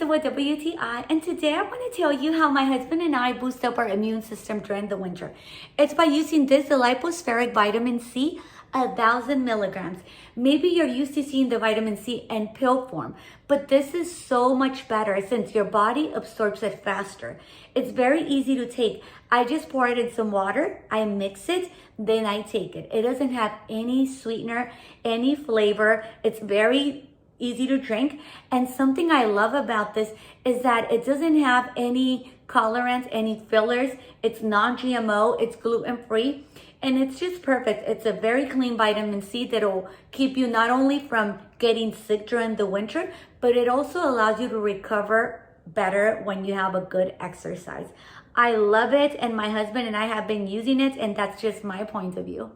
Lisa with WTI, and today I want to tell you how my husband and I boost up our immune system during the winter. It's by using the Lypo Spheric vitamin C, 1,000 milligrams. Maybe you're used to seeing the vitamin C in pill form, but this is so much better since your body absorbs it faster. It's very easy to take. I just pour it in some water, I mix it, then I take it. It doesn't have any sweetener, any flavor. It's very easy to drink. And something I love about this is that it doesn't have any colorants, any fillers. It's non-GMO, it's gluten-free, and it's just perfect. It's a very clean vitamin C that will keep you not only from getting sick during the winter, but it also allows you to recover better when you have a good exercise. I love it, and my husband and I have been using it, and that's just my point of view.